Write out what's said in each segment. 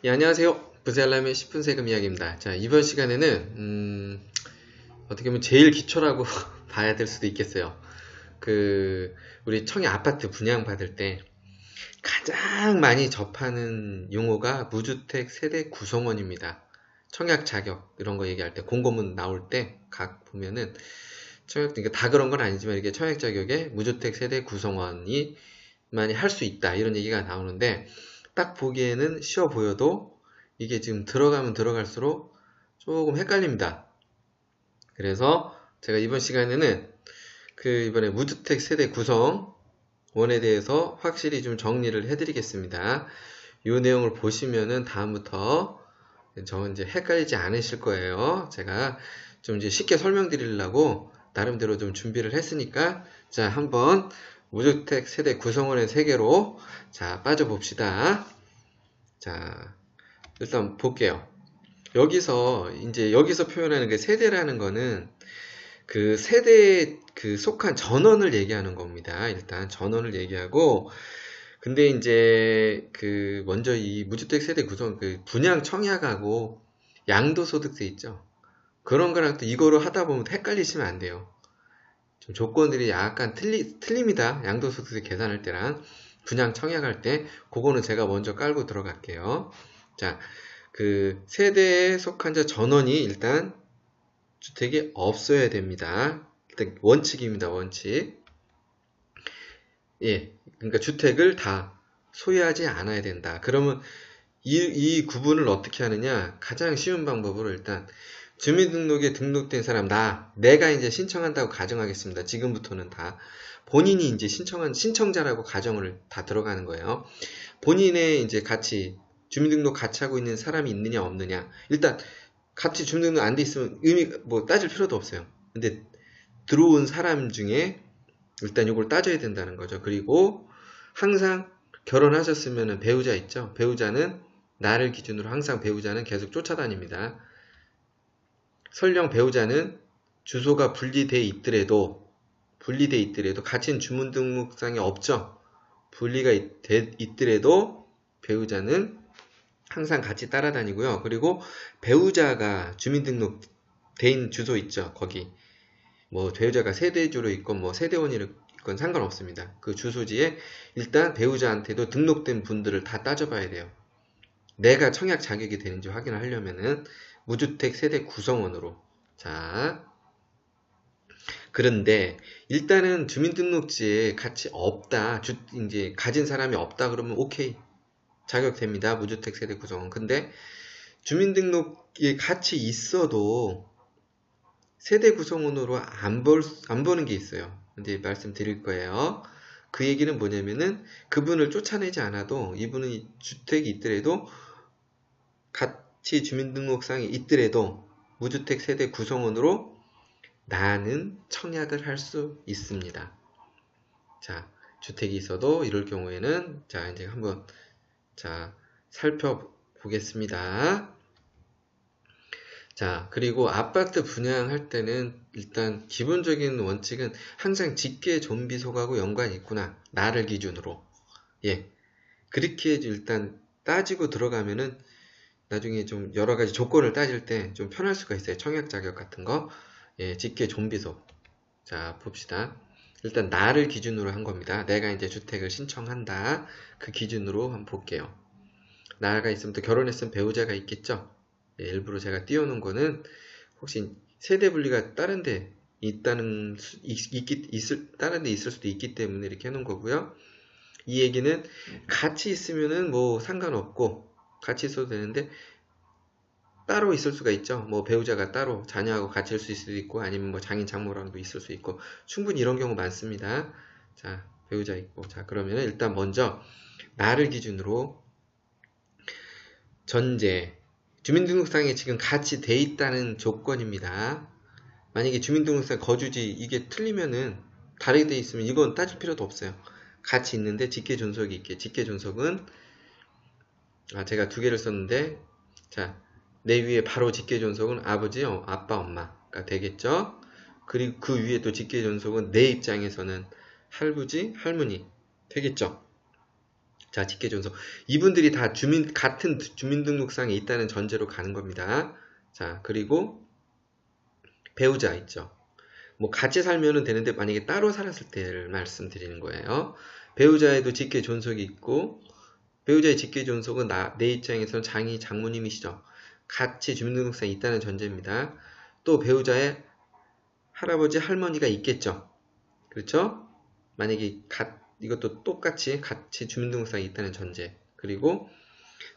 예, 안녕하세요. 부자람의 10분 세금 이야기입니다. 자, 이번 시간에는, 어떻게 보면 제일 기초라고 봐야 될 수도 있겠어요. 우리 청약 아파트 분양받을 때 가장 많이 접하는 용어가 무주택 세대 구성원입니다. 청약 자격, 이런 거 얘기할 때, 공고문 나올 때, 각 보면은, 그러니까 다 그런 건 아니지만, 이게 청약 자격에 무주택 세대 구성원이 많이 할 수 있다, 이런 얘기가 나오는데, 딱 보기에는 쉬워 보여도 이게 지금 들어가면 들어갈수록 조금 헷갈립니다. 그래서 제가 이번 시간에는 이번에 무주택 세대 구성원에 대해서 확실히 좀 정리를 해드리겠습니다. 이 내용을 보시면은 다음부터 이제 헷갈리지 않으실 거예요. 제가 좀 이제 쉽게 설명드리려고 나름대로 좀 준비를 했으니까, 자, 한번 무주택 세대 구성원의 세계로 자 빠져봅시다. 자, 일단 볼게요. 여기서 표현하는 그 세대라는 거는 그 세대에 속한 전원을 얘기하는 겁니다. 일단 전원을 얘기하고, 근데 이제 먼저 이 무주택 세대 구성, 분양 청약하고 양도소득세 있죠. 그런 거랑 또 이거로 하다 보면 헷갈리시면 안 돼요. 좀 조건들이 약간 틀립니다. 양도소득세 계산할 때랑 분양 청약할 때. 그거는 제가 먼저 깔고 들어갈게요. 자, 세대에 속한 자 전원이 일단 주택이 없어야 됩니다. 일단 원칙입니다. 원칙. 예, 그러니까 주택을 다 소유하지 않아야 된다. 그러면 이 구분을 어떻게 하느냐? 가장 쉬운 방법으로 일단 주민등록에 등록된 사람, 내가 이제 신청한다고 가정하겠습니다. 지금부터는 다 본인이 이제 신청자라고 가정을 다 들어가는 거예요. 본인의 이제 주민등록 같이 하고 있는 사람이 있느냐 없느냐. 일단 같이 주민등록 안 돼 있으면 따질 필요도 없어요. 근데 들어온 사람 중에 일단 이걸 따져야 된다는 거죠. 그리고 항상 결혼하셨으면 배우자 있죠. 나를 기준으로 항상 배우자는 계속 쫓아다닙니다. 설령 배우자는 주소가 분리돼 있더라도 같이 주민등록상에 없죠. 분리가 있더라도 배우자는 항상 같이 따라다니고요. 그리고 배우자가 주민등록 된 주소 있죠. 거기 배우자가 세대주로 있건 세대원으로 있건 상관없습니다. 그 주소지에 일단 배우자한테도 등록된 분들을 다 따져봐야 돼요. 내가 청약 자격이 되는지 확인을 하려면은 무주택 세대 구성원으로. 자, 그런데 일단은 주민등록지에 같이 없다, 이제 가진 사람이 없다 그러면 오케이, 자격됩니다. 무주택 세대 구성원. 근데 주민등록에 같이 있어도 세대 구성원으로 안 보는 게 있어요. 이제 말씀드릴 거예요. 그 얘기는 뭐냐면은 그분을 쫓아내지 않아도 이분은 주택이 있더라도 같이 주민등록상에 있더라도 무주택 세대 구성원으로 나는 청약을 할 수 있습니다. 자, 주택이 있어도 이럴 경우에는 자, 이제 한번 살펴보겠습니다. 자, 그리고 아파트 분양할 때는 일단 기본적인 원칙은 항상 직계 좀비속하고 연관이 있구나. 나를 기준으로. 예. 그렇게 일단 따지고 들어가면은 나중에 좀 여러 가지 조건을 따질 때 좀 편할 수가 있어요. 청약 자격 같은 거. 예, 직계 좀비속. 자, 봅시다. 일단 나를 기준으로 한 겁니다. 내가 이제 주택을 신청한다. 그 기준으로 한번 볼게요. 나가 있으면 또 결혼했으면 배우자가 있겠죠. 예, 일부러 제가 띄워놓은 거는 혹시 세대 분리가 다른 데 다른 데 있을 수도 있기 때문에 이렇게 해놓은 거고요. 이 얘기는 같이 있으면은 상관없고 같이 있어도 되는데 따로 있을 수가 있죠. 배우자가 따로 자녀하고 같이 있을 수도 있고 아니면 장인 장모랑도 있을 수 있고 충분히 이런 경우 많습니다. 자, 배우자 있고. 자, 그러면은 일단 먼저 나를 기준으로 전제 주민등록상에 지금 같이 돼 있다는 조건입니다. 만약에 주민등록상 거주지 이게 틀리면은 다르게 돼 있으면 이건 따질 필요도 없어요. 같이 있는데 직계존속이 있게. 직계존속은 제가 두 개를 썼는데 자, 내 위에 바로 직계존속은 아버지, 아빠, 엄마가 되겠죠. 그리고 그 위에 또 직계존속은 내 입장에서는 할부지, 할머니 되겠죠. 자, 직계존속. 이분들이 다 같은 주민등록상에 있다는 전제로 가는 겁니다. 자, 그리고 배우자 있죠. 뭐 같이 살면은 되는데 만약에 따로 살았을 때를 말씀드리는 거예요. 배우자에도 직계존속이 있고, 배우자의 직계존속은 내 입장에서는 장모님이시죠. 같이 주민등록상에 있다는 전제입니다. 또 배우자의 할아버지, 할머니가 있겠죠. 그렇죠? 만약에 이것도 똑같이 같이 주민등록상에 있다는 전제. 그리고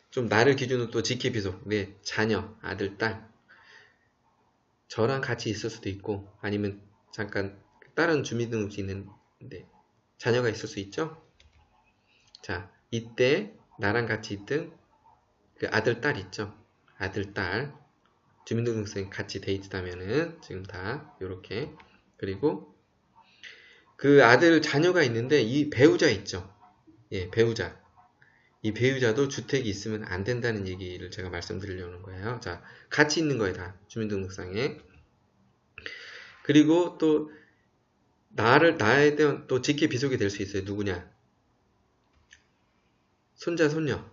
좀 나를 기준으로 또 직계비속, 내 자녀, 아들, 딸. 저랑 같이 있을 수도 있고, 아니면 잠깐 다른 주민등록이 있는데 자녀가 있을 수 있죠? 자, 이때 나랑 같이 있던 그 아들, 딸 있죠? 아들, 딸. 주민등록증이 같이 돼 있다면은 지금 다 이렇게. 그리고 그 아들 자녀가 있는데 이 배우자 있죠. 예, 배우자. 이 배우자도 주택이 있으면 안 된다는 얘기를 제가 말씀드리려는 거예요. 자, 같이 있는 거예요, 다. 주민등록상에. 그리고 또 나에 대한 또 직계 비속이 될 수 있어요. 누구냐? 손자, 손녀.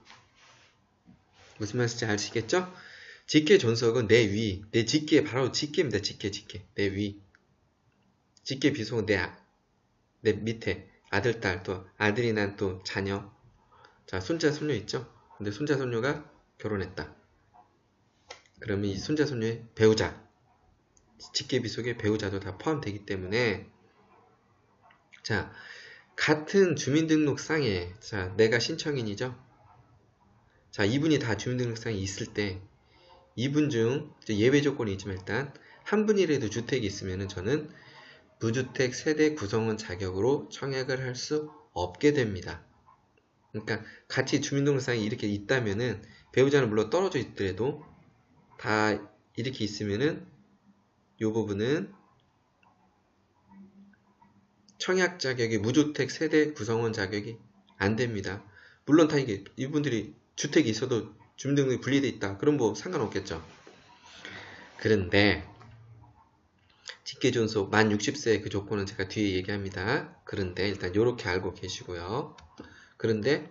무슨 말인지 아시겠죠? 직계 존속은 내 위, 내 직계, 바로 직계입니다. 직계. 내 위. 직계 비속은 내 밑에 아들, 딸, 또 아들이 난 또 자녀. 자, 손자, 손녀 있죠? 근데 손자, 손녀가 결혼했다. 그러면 이 손자, 손녀의 배우자, 직계 비속의 배우자도 다 포함되기 때문에, 자, 같은 주민등록상에, 자, 내가 신청인이죠? 자, 이분이 다 주민등록상에 있을 때, 이분 중 예외 조건이 있지만 일단 한 분이라도 주택이 있으면 저는 무주택 세대 구성원 자격으로 청약을 할 수 없게 됩니다. 그러니까 같이 주민등록상에 이렇게 있다면은 배우자는 물론 떨어져 있더라도 다 이렇게 있으면은 이 부분은 청약 자격이 무주택 세대 구성원 자격이 안 됩니다. 물론 다 이분들이 주택이 있어도 주민등록이 분리되어 있다. 그럼 뭐 상관없겠죠. 그런데 직계존속 만 60세 그 조건은 제가 뒤에 얘기합니다. 그런데 일단 이렇게 알고 계시고요. 그런데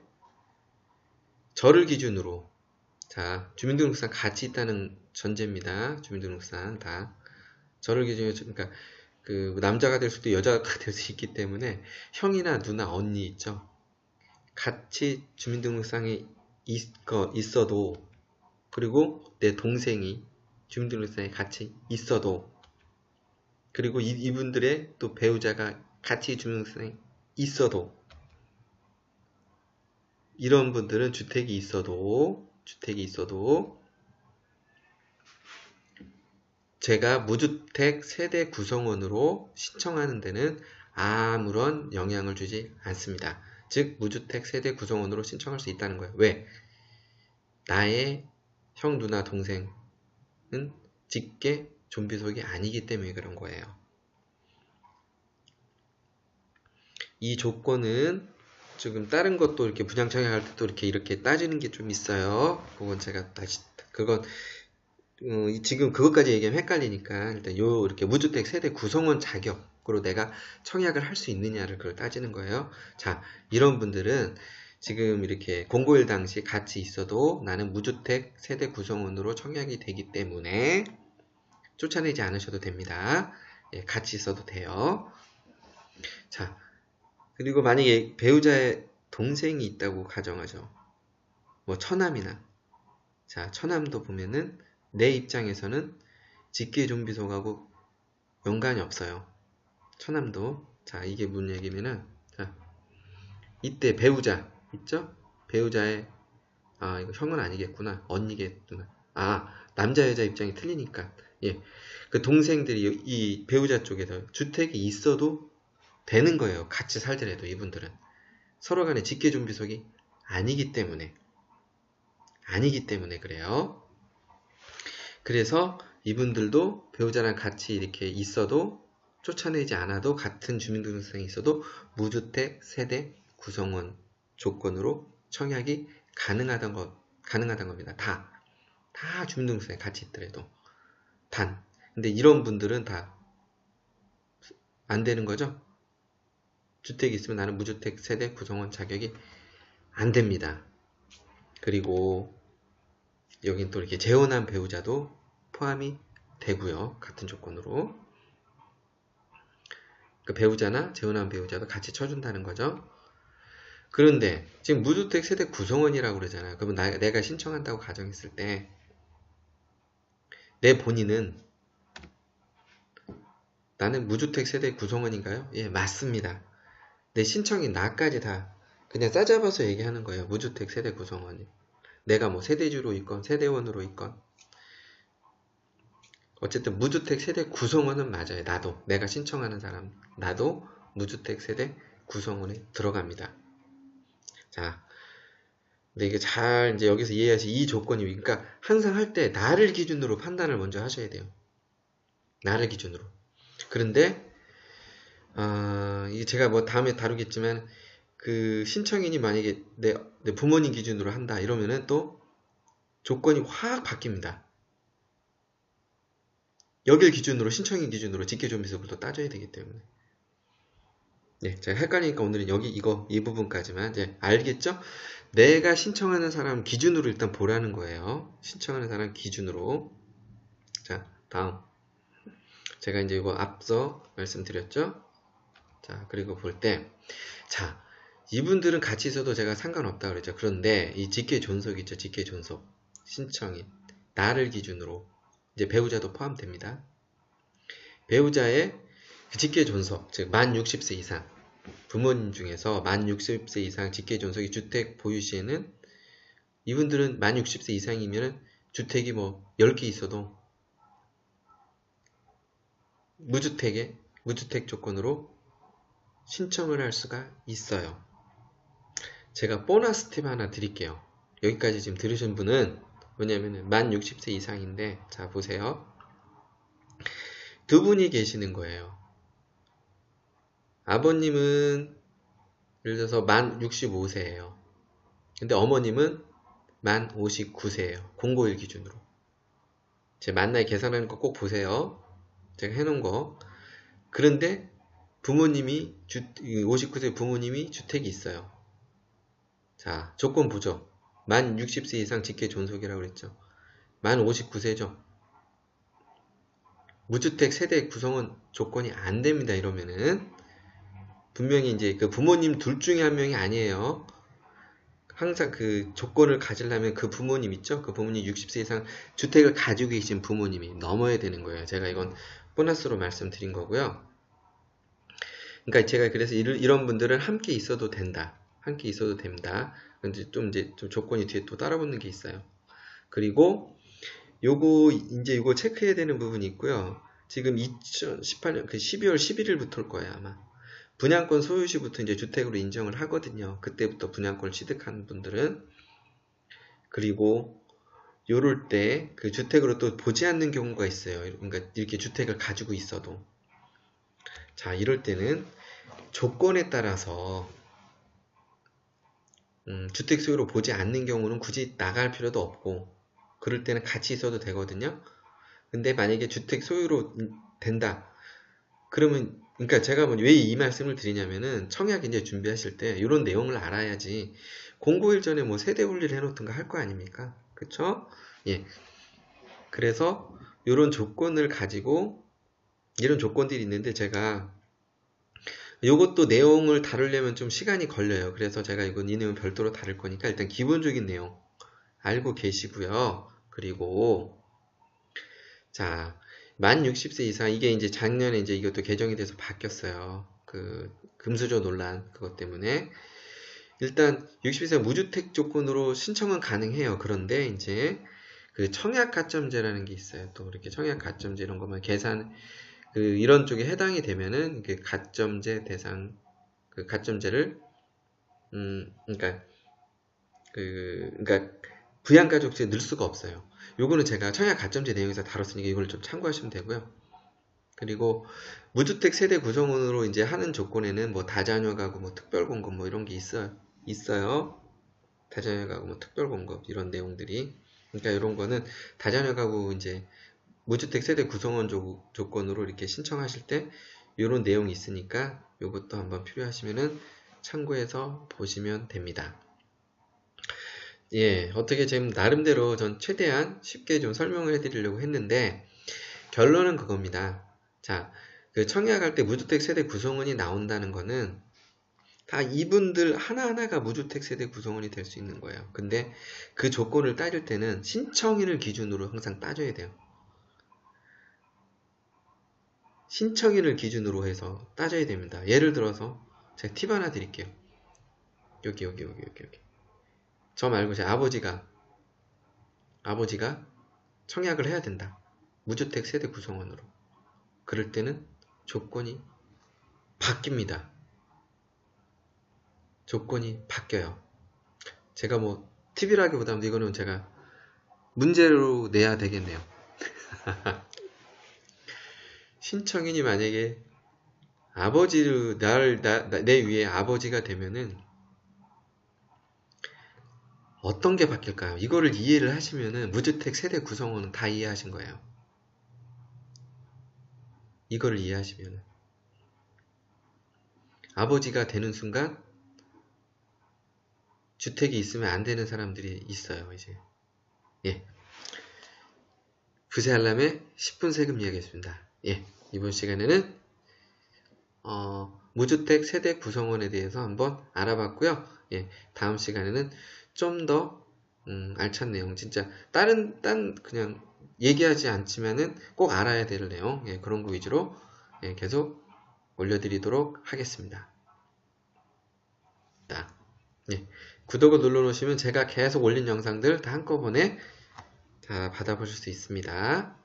저를 기준으로, 자, 주민등록상 같이 있다는 전제입니다. 주민등록상 다 저를 기준으로, 그러니까 그 남자가 될 수도 여자가 될 수 있기 때문에 형이나 누나, 언니 있죠. 같이 주민등록상에 있어도, 그리고 내 동생이 주민등록상에 같이 있어도, 그리고 이분들의 또 배우자가 같이 주민등록상에 있어도, 이런 분들은 주택이 있어도 제가 무주택 세대 구성원으로 신청하는 데는 아무런 영향을 주지 않습니다. 즉 무주택 세대 구성원으로 신청할 수 있다는 거예요. 왜? 나의 형, 누나, 동생은 직계 좀비속이 아니기 때문에 그런 거예요. 이 조건은 지금 다른 것도 이렇게 분양청약할 때도 이렇게 따지는 게 좀 있어요. 그건 제가 그건 지금 그것까지 얘기하면 헷갈리니까 일단 이렇게 무주택 세대 구성원 자격으로 내가 청약을 할 수 있느냐를 그걸 따지는 거예요. 자, 이런 분들은 지금 이렇게 공고일 당시 같이 있어도 나는 무주택 세대 구성원으로 청약이 되기 때문에 쫓아내지 않으셔도 됩니다. 예, 같이 있어도 돼요. 자, 그리고 만약에 배우자의 동생이 있다고 가정하죠. 뭐 처남이나, 자, 처남도 보면은 내 입장에서는 직계 좀비속하고 연관이 없어요. 처남도. 자, 이게 무슨 얘기냐면은, 자, 이때 배우자 있죠? 배우자의, 이거 형은 아니겠구나. 언니겠구나. 남자 여자 입장이 틀리니까. 예. 그 동생들이 이 배우자 쪽에서 주택이 있어도 되는 거예요. 같이 살더라도 이분들은. 서로 간에 직계 좀비속이 아니기 때문에 그래요. 그래서 이분들도 배우자랑 같이 이렇게 있어도 쫓아내지 않아도 같은 주민등록상에 있어도 무주택 세대 구성원 조건으로 청약이 가능하단 겁니다. 다 주민등록상에 같이 있더라도. 근데 이런 분들은 다 안 되는 거죠. 주택이 있으면 나는 무주택 세대 구성원 자격이 안 됩니다. 그리고 여긴 또 이렇게 재혼한 배우자도 포함이 되고요. 같은 조건으로. 그 배우자나 재혼한 배우자도 같이 쳐준다는 거죠. 그런데 지금 무주택 세대 구성원이라고 그러잖아요. 그러면 내가 신청한다고 가정했을 때 내 본인은 나는 무주택 세대 구성원인가요? 예, 맞습니다. 내 신청이 나까지 다 그냥 싸잡아서 얘기하는 거예요. 무주택 세대 구성원이. 내가 뭐 세대주로 있건 세대원으로 있건 어쨌든 무주택 세대 구성원은 맞아요. 나도 내가 신청하는 사람 나도 무주택 세대 구성원에 들어갑니다. 자, 근데 이게 잘 이제 여기서 이해하시 이 조건이 그러니까 항상 할 때 나를 기준으로 판단을 먼저 하셔야 돼요. 나를 기준으로. 그런데 이게 제가 뭐 다음에 다루겠지만 그 신청인이 만약에 내 부모님 기준으로 한다 이러면은 또 조건이 확 바뀝니다. 여길 기준으로 신청인 기준으로 직계존비속을 또 따져야 되기 때문에 네, 제가 헷갈리니까 오늘은 여기 이 부분까지만 이제 알겠죠? 내가 신청하는 사람 기준으로 일단 보라는 거예요. 신청하는 사람 기준으로. 자, 다음. 제가 이제 이거 앞서 말씀드렸죠? 자, 그리고 볼 때, 자, 이분들은 같이 있어도 제가 상관없다 그랬죠. 그런데 이 직계존속 있죠? 직계존속. 신청인. 나를 기준으로. 이제 배우자도 포함됩니다. 배우자의 직계존속, 즉 만 60세 이상. 부모님 중에서 만 60세 이상 직계존속이 주택 보유 시에는 이분들은 만 60세 이상이면 주택이 뭐 10개 있어도 무주택 조건으로 신청을 할 수가 있어요. 제가 보너스 팁 하나 드릴게요. 여기까지 지금 들으신 분은 뭐냐면은 만 60세 이상인데 자 보세요. 두 분이 계시는 거예요. 아버님은 예를 들어서 만 65세예요. 근데 어머님은 만 59세예요. 051 기준으로. 제 만나에 계산하는 거 꼭 보세요. 제가 해놓은 거. 그런데 부모님이 59세 부모님이 주택이 있어요. 자, 조건 보죠. 만 60세 이상 직계존속이라고 그랬죠. 만 59세죠. 무주택 세대 구성은 조건이 안 됩니다. 이러면은 분명히 이제 그 부모님 둘 중에 한 명이 아니에요. 항상 그 조건을 가지려면 그 부모님 있죠? 그 부모님 60세 이상 주택을 가지고 계신 부모님이 넘어야 되는 거예요. 제가 이건 보너스로 말씀드린 거고요. 그러니까 제가 그래서 이런 분들은 함께 있어도 된다. 함께 있어도 됩니다. 근데 좀 조건이 뒤에 또 따라붙는 게 있어요. 그리고 요거 체크해야 되는 부분이 있고요. 지금 2018년 그 12월 11일부터일 거예요, 아마. 분양권 소유시부터 이제 주택으로 인정을 하거든요. 그때부터 분양권을 취득하는 분들은. 그리고 요럴 때 그 주택으로 또 보지 않는 경우가 있어요. 그러니까 이렇게 주택을 가지고 있어도. 자, 이럴 때는 조건에 따라서 주택 소유로 보지 않는 경우는 굳이 나갈 필요도 없고 그럴 때는 같이 있어도 되거든요. 근데 만약에 주택 소유로 된다. 그러면 그러니까 제가 왜 이 말씀을 드리냐면은 청약 이제 준비하실 때 이런 내용을 알아야지 공고일 전에 뭐 세대 분리를 해놓든가 할 거 아닙니까? 그쵸? 예. 그래서 이런 조건을 가지고 이런 조건들이 있는데 제가 요것도 내용을 다루려면 좀 시간이 걸려요. 그래서 제가 이 내용 별도로 다룰 거니까 일단 기본적인 내용 알고 계시고요. 그리고 자, 만 60세 이상 이게 이제 작년에 이제 이것도 개정이 돼서 바뀌었어요. 그 금수저 논란 그것 때문에 일단 60세 무주택 조건으로 신청은 가능해요. 그런데 이제 그 청약 가점제라는 게 있어요. 또 이렇게 청약 가점제 이런 것만 계산 이런 쪽에 해당이 되면은 그 가점제 대상 그 가점제를 그러니까 부양가족제에 넣을 수가 없어요. 요거는 제가 청약 가점제 내용에서 다뤘으니까 이걸 좀 참고하시면 되고요. 그리고 무주택 세대 구성원으로 이제 하는 조건에는 뭐 다자녀 가구, 뭐 특별공급 뭐 이런 게 있어요. 다자녀 가구, 뭐 특별공급 이런 내용들이. 그러니까 이런 거는 다자녀 가구 이제 무주택 세대 구성원 조건으로 이렇게 신청하실 때 이런 내용이 있으니까 이것도 한번 필요하시면은 참고해서 보시면 됩니다. 예, 어떻게 지금 나름대로 전 최대한 쉽게 좀 설명을 해드리려고 했는데, 결론은 그겁니다. 자, 그 청약할 때 무주택 세대 구성원이 나온다는 거는 다 이분들 하나하나가 무주택 세대 구성원이 될 수 있는 거예요. 근데 그 조건을 따질 때는 신청인을 기준으로 항상 따져야 돼요. 신청인을 기준으로 해서 따져야 됩니다. 예를 들어서 제가 팁 하나 드릴게요. 여기. 저 말고 제 아버지가 청약을 해야 된다. 무주택 세대 구성원으로. 그럴 때는 조건이 바뀝니다. 조건이 바뀌어요. 제가 뭐 팁이라기보다는 이거는 제가 문제로 내야 되겠네요. 신청인이 만약에 내 위에 아버지가 되면은 어떤 게 바뀔까요? 이거를 이해를 하시면은 무주택 세대 구성원은 다 이해하신 거예요. 이거를 이해하시면은 아버지가 되는 순간 주택이 있으면 안 되는 사람들이 있어요. 이제 예, 부세알람의 10분 세금 이야기했습니다. 예, 이번 시간에는 무주택 세대 구성원에 대해서 한번 알아봤고요. 예, 다음 시간에는 좀 더 알찬 내용, 진짜 딴 그냥 얘기하지 않지만은 꼭 알아야 될 내용, 예, 그런 거 위주로 예, 계속 올려드리도록 하겠습니다. 예, 구독을 눌러놓으시면 제가 계속 올린 영상들 다 한꺼번에 다 받아보실 수 있습니다.